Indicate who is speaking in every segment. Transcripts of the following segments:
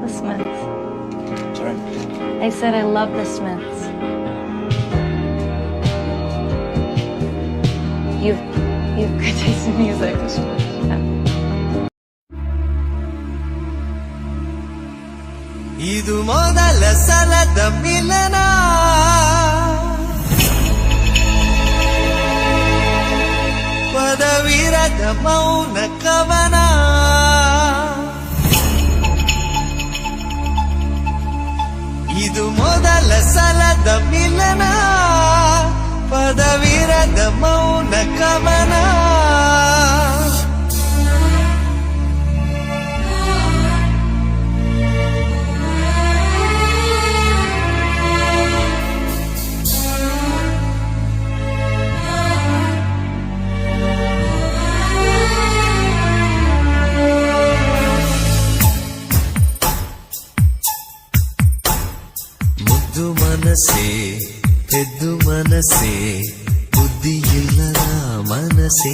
Speaker 1: the Smiths.
Speaker 2: Sorry?
Speaker 1: I said I love the Smiths. You've good taste in music. Yeah.
Speaker 3: ಇದು ಮೊದಲ ಸಲದ ಮಿಲನ, ಪದವಿರದ ಮೌನ ಕವನ, ಇದು ಮೊದಲ ಸಲದ ಮಿಲನ, ಪದವಿರದ ಮೌನ ಕವನ. ಮನಸ್ಸೇ ಎದ್ದು ಮನಸ್ಸೇ, ಬುದ್ಧಿ ಇಲ್ಲದ ಮನಸ್ಸೇ,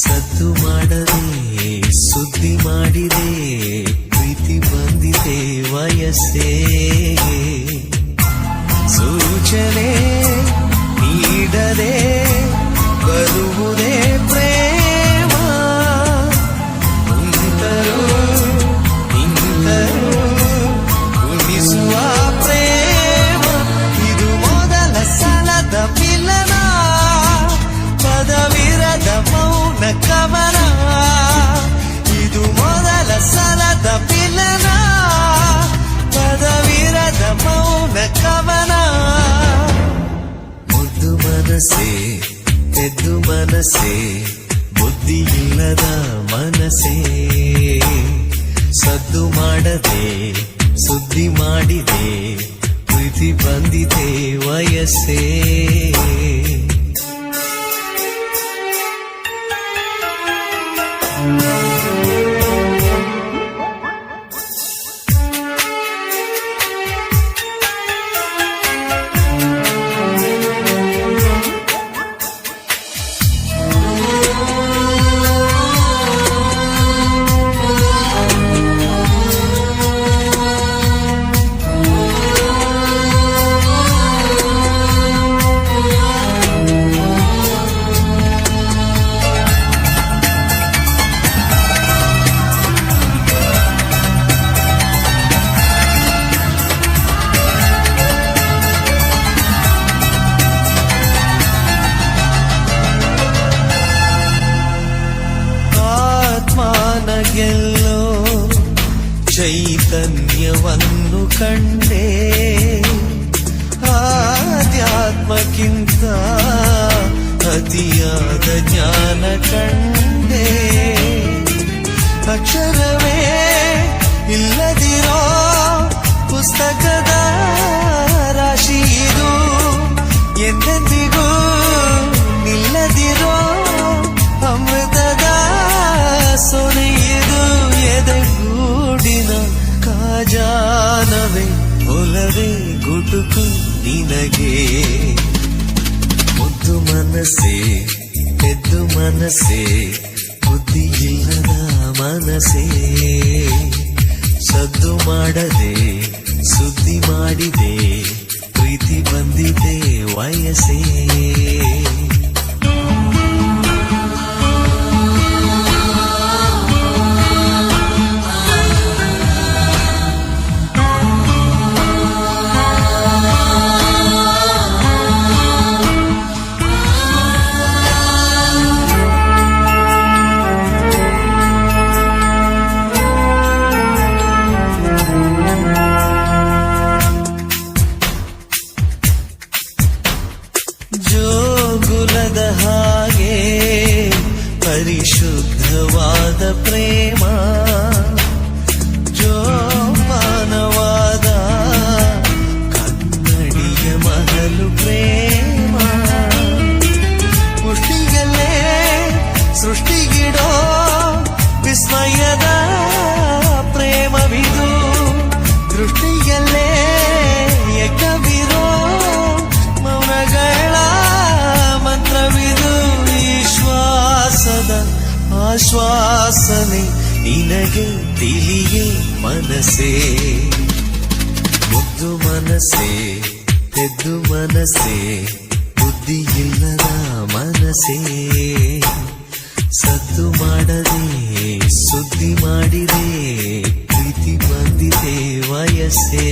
Speaker 3: ಸದ್ದು ಮಾಡದೆ ಸುದ್ದಿ ಮಾಡಿದೆ, ಪ್ರೀತಿ ಬಂದಿದೆ ವಯಸ್ಸೇ, ಸೂಚನೆ ನೀಡದೆ ಬರುವುದೇ ಪ್ರೇಮ, ನಿಂತರು ನಿಂತರು ಉಳಿಸುವ ಪ್ರೇಮ. ಇದು ಮೊದಲ ಸಲದ ಮಿಲನ, ಪದವಿರದ ಮೌನ ಕವನ. ಇದು ಮೊದಲ ಸಲದ ಮಿಲನ, ಪದವಿರದ ಮೌನ ಕವನ. ಮುದ್ದು ಮನಸ್ಸೇ ಎದ್ದು ಮನಸ್ಸೇ, ಬುದ್ಧಿ ಇಲ್ಲದ ಮನಸ್ಸೇ, ಸದ್ದು ಮಾಡದೆ ಸುದ್ದಿ ಮಾಡಿದೆ, ಪ್ರೀತಿ ಬಂದಿದೆ ವಯಸ್ಸೇ. ಗೆಲ್ಲೋ ಚೈತನ್ಯವನ್ನು ಕಂಡೆ, ಆಧ್ಯಾತ್ಮಕ್ಕಿಂತ ಅತಿಯಾದ ಜ್ಞಾನ ಕಂಡೆ, ಅಕ್ಷರವೇ ಇಲ್ಲದಿರೋ ಪುಸ್ತಕದ ರಾಶಿ ಇದು, ಎಂದೆಂದಿಗೂ ನಿಲ್ಲದಿರೋ ಅಮೃತದ ಸೊನೆಯಿದು, ಎದೆಗೂಡಿನ ಕಾಜಾನವೇ ಒಲವೇ ಗುಟುಕು ನಿನಗೆ. ಮುದ್ದು ಮನಸ್ಸೇ ಎದ್ದು ಮನಸ್ಸೇ, ಬುದ್ಧಿ ಇಲ್ಲದ ಮನಸ್ಸೇ, ಸದ್ದು ಮಾಡದೆ ಸುದ್ದಿ ಮಾಡಿದೆ, ಪ್ರೀತಿ ಬಂದಿದೆ ವಯಸ್ಸೇ. ನಿನಗೆ ತಿಳಿಯೇ ಮನಸ್ಸೇ ಮುದ್ದು ಮನಸ್ಸೇ ತೆದ್ದು ಮನಸ್ಸೇ ಬುದ್ಧಿ ಇಲ್ಲದ ಮನಸ್ಸೇ ಸದ್ದು ಮಾಡದೆ ಸುದ್ದಿ ಮಾಡಿದೆ ಪ್ರೀತಿ ಬಂದಿದೆ ವಯಸ್ಸೇ